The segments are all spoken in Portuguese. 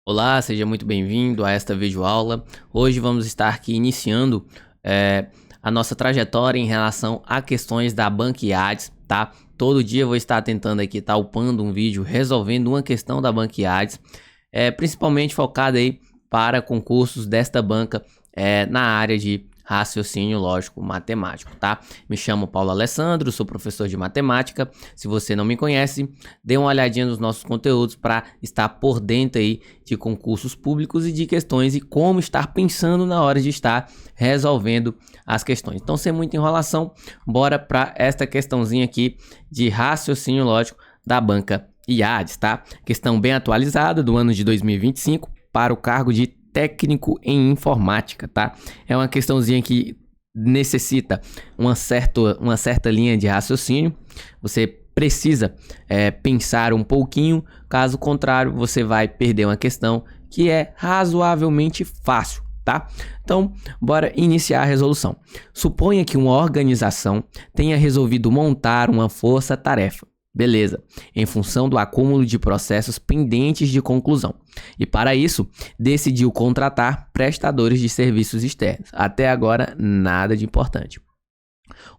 Olá, seja muito bem-vindo a esta videoaula. Hoje vamos estar aqui iniciando a nossa trajetória em relação a questões da Banquiades, tá? Todo dia eu vou estar tentando aqui, tá upando um vídeo resolvendo uma questão da Banquiades, principalmente focada aí para concursos desta banca na área de raciocínio lógico matemático, tá? Me chamo Paulo Alessandro, sou professor de matemática. Se você não me conhece, dê uma olhadinha nos nossos conteúdos para estar por dentro aí de concursos públicos e de questões e como estar pensando na hora de estar resolvendo as questões. Então, sem muita enrolação, bora para esta questãozinha aqui de raciocínio lógico da banca IADES, tá? Questão bem atualizada do ano de 2025 para o cargo de técnico em informática, tá? É uma questãozinha que necessita uma certa linha de raciocínio. Você precisa pensar um pouquinho, caso contrário, você vai perder uma questão que é razoavelmente fácil, tá? Então, bora iniciar a resolução. Suponha que uma organização tenha resolvido montar uma força-tarefa. Beleza, em função do acúmulo de processos pendentes de conclusão. E para isso, decidiu contratar prestadores de serviços externos. Até agora, nada de importante.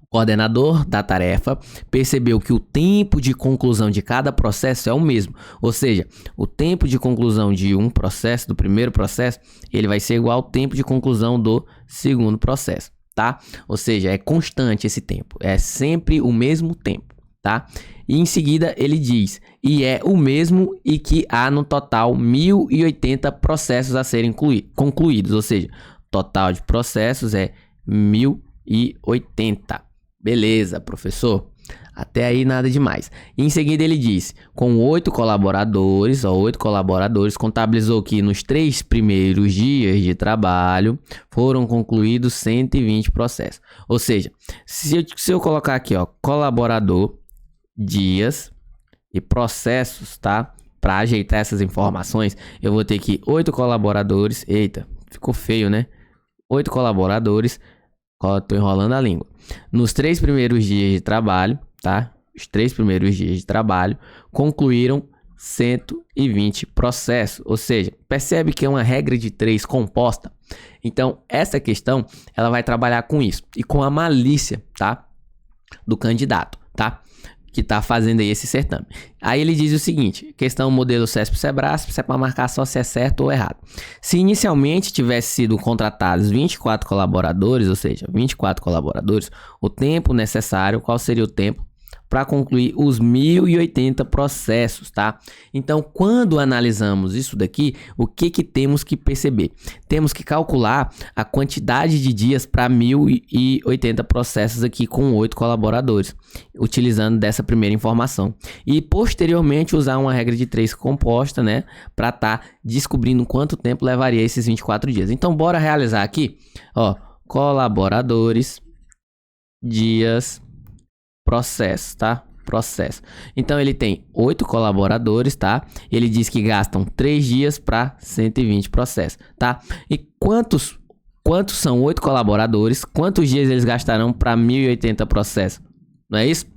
O coordenador da tarefa percebeu que o tempo de conclusão de cada processo é o mesmo. Ou seja, o tempo de conclusão de um processo, do primeiro processo, ele vai ser igual ao tempo de conclusão do segundo processo, tá? Ou seja, é constante esse tempo, é sempre o mesmo tempo, tá? E em seguida ele diz, e é o mesmo e que há no total 1080 processos a serem concluídos, ou seja, total de processos é 1080. Beleza, professor? Até aí nada demais. E em seguida ele diz, com 8 colaboradores, contabilizou que nos 3 primeiros dias de trabalho foram concluídos 120 processos. Ou seja, se eu colocar aqui, ó, colaborador, dias e processos, tá? Para ajeitar essas informações, eu vou ter que 8 colaboradores. Eita, ficou feio, né? 8 colaboradores. Tô enrolando a língua. Nos 3 primeiros dias de trabalho, tá? Os 3 primeiros dias de trabalho concluíram 120 processos. Ou seja, percebe que é uma regra de 3 composta. Então, essa questão, ela vai trabalhar com isso e com a malícia, tá? Do candidato, tá? Que está fazendo aí esse certame. Aí ele diz o seguinte, questão modelo CESP-SEBRASP, é para marcar só se é certo ou errado. Se inicialmente tivesse sido contratados 24 colaboradores, ou seja, 24 colaboradores, o tempo necessário, qual seria o tempo para concluir os 1080 processos, tá? Então, quando analisamos isso daqui, o que temos que perceber? Temos que calcular a quantidade de dias para 1080 processos aqui com 8 colaboradores, utilizando dessa primeira informação. E, posteriormente, usar uma regra de 3 composta, né? Para estar descobrindo quanto tempo levaria esses 24 dias. Então, bora realizar aqui, ó, colaboradores, dias, processo, tá? Processo. Então ele tem 8 colaboradores, tá? Ele diz que gastam 3 dias para 120 processos, tá? E quantos são 8 colaboradores? Quantos dias eles gastarão para 1080 processos? Não é isso?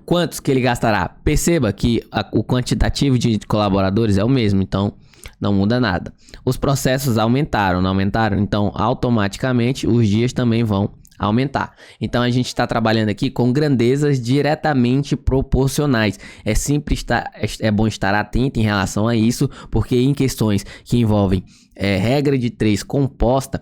Quantos que ele gastará? Perceba que o quantitativo de colaboradores é o mesmo, então não muda nada. Os processos aumentaram, não aumentaram? Então automaticamente os dias também vão aumentar. Então a gente está trabalhando aqui com grandezas diretamente proporcionais. É bom estar atento em relação a isso, porque em questões que envolvem regra de 3 composta,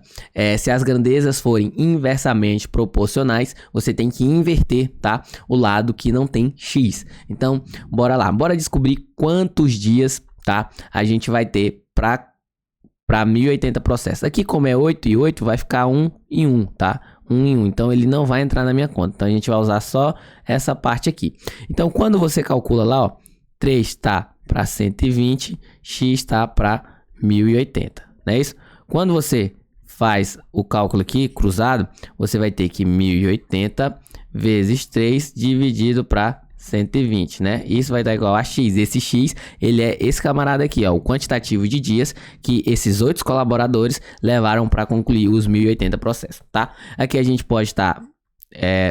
se as grandezas forem inversamente proporcionais, você tem que inverter, tá? O lado que não tem x. Então, bora lá. Bora descobrir quantos dias, tá? A gente vai ter para 1080 processos. Aqui, como é 8 e 8, vai ficar 1 e 1, tá? 1 em 1, então ele não vai entrar na minha conta. Então a gente vai usar só essa parte aqui. Então quando você calcula lá, ó, 3 está para 120, x está para 1080, não é isso? Quando você faz o cálculo aqui cruzado, você vai ter que 1080 vezes 3 dividido para 120, né? Isso vai dar igual a x. Esse x, ele é esse camarada aqui, ó, o quantitativo de dias que esses 8 colaboradores levaram para concluir os 1080 processos, tá? Aqui a gente pode estar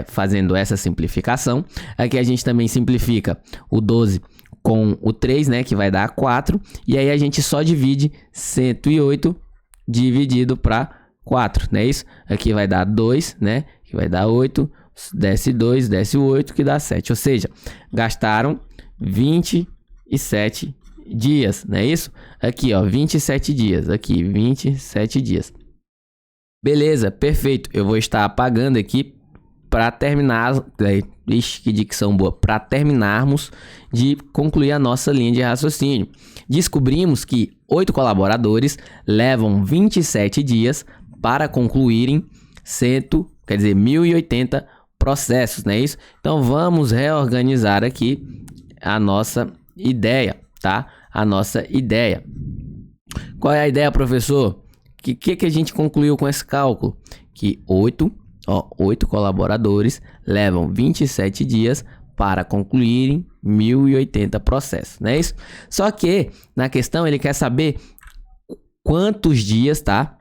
fazendo essa simplificação. Aqui a gente também simplifica o 12 com o 3, né, que vai dar 4, e aí a gente só divide 108 dividido para 4, não é isso? Aqui vai dar 2, né, que vai dar 8, desce 2, desce 8, que dá 7, ou seja, gastaram 27 dias, não é isso? Aqui, ó, 27 dias, aqui, 27 dias. Beleza, perfeito, eu vou estar apagando aqui para terminar, ixi, que dicção boa, para terminarmos de concluir a nossa linha de raciocínio. Descobrimos que 8 colaboradores levam 27 dias para concluírem 1080 processos, não é isso? Então vamos reorganizar aqui a nossa ideia, tá? A nossa ideia. Qual é a ideia, professor? Que a gente concluiu com esse cálculo? Que 8 colaboradores levam 27 dias para concluírem 1080 processos, não é isso? Só que na questão ele quer saber quantos dias, tá?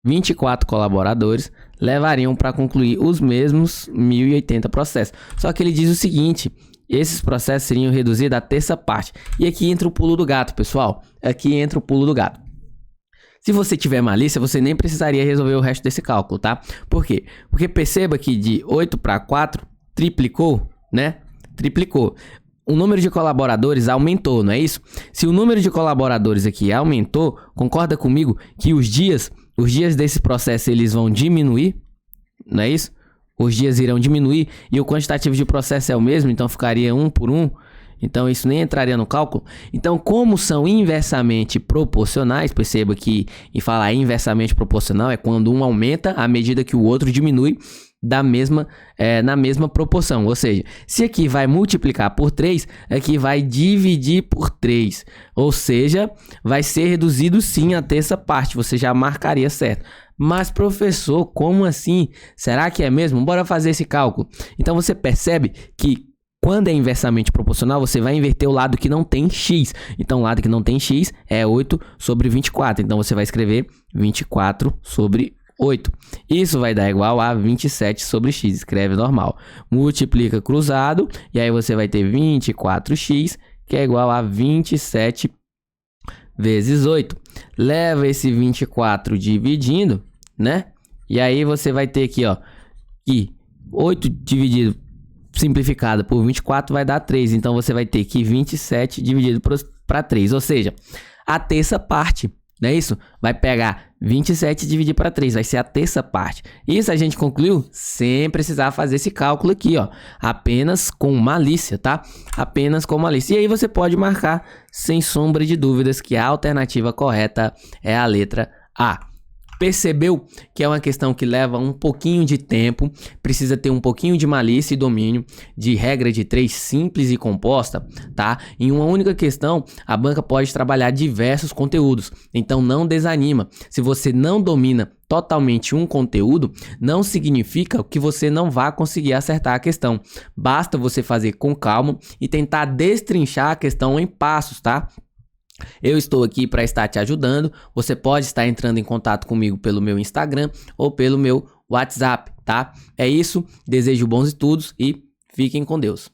24 colaboradores levariam para concluir os mesmos 1080 processos. Só que ele diz o seguinte: esses processos seriam reduzidos à terça parte. E aqui entra o pulo do gato, pessoal. Aqui entra o pulo do gato. Se você tiver malícia, você nem precisaria resolver o resto desse cálculo, tá? Por quê? Porque perceba que de 8 para 4 triplicou, né? Triplicou. O número de colaboradores aumentou, não é isso? Se o número de colaboradores aqui aumentou, concorda comigo que os dias desse processo eles vão diminuir, não é isso? Os dias irão diminuir e o quantitativo de processo é o mesmo, então ficaria 1 por 1. Então isso nem entraria no cálculo. Então, como são inversamente proporcionais, perceba que em falar inversamente proporcional é quando um aumenta à medida que o outro diminui na mesma proporção. Ou seja, se aqui vai multiplicar por 3, aqui vai dividir por 3. Ou seja, vai ser reduzido sim a terça parte. Você já marcaria certo. Mas, professor, como assim? Será que é mesmo? Bora fazer esse cálculo. Então você percebe que quando é inversamente proporcional, você vai inverter o lado que não tem x. Então, o lado que não tem x é 8 sobre 24. Então, você vai escrever 24 sobre 8. Isso vai dar igual a 27 sobre x. Escreve normal. Multiplica cruzado. E aí, você vai ter 24x, que é igual a 27 vezes 8. Leva esse 24 dividindo, né? E aí, você vai ter aqui, ó, que 8 dividido simplificado por 24 vai dar 3. Então, você vai ter que 27 dividido para 3. Ou seja, a terça parte, não é isso? Vai pegar 27 e dividir para 3. Vai ser a terça parte. Isso a gente concluiu sem precisar fazer esse cálculo aqui, ó. Apenas com malícia, tá? Apenas com malícia. E aí você pode marcar, sem sombra de dúvidas, que a alternativa correta é a letra A. Percebeu que é uma questão que leva um pouquinho de tempo, precisa ter um pouquinho de malícia e domínio de regra de 3 simples e composta, tá? Em uma única questão, a banca pode trabalhar diversos conteúdos, então não desanima. Se você não domina totalmente um conteúdo, não significa que você não vá conseguir acertar a questão. Basta você fazer com calma e tentar destrinchar a questão em passos, tá? Eu estou aqui para estar te ajudando. Você pode estar entrando em contato comigo pelo meu Instagram ou pelo meu WhatsApp, tá? É isso. Desejo bons estudos e fiquem com Deus.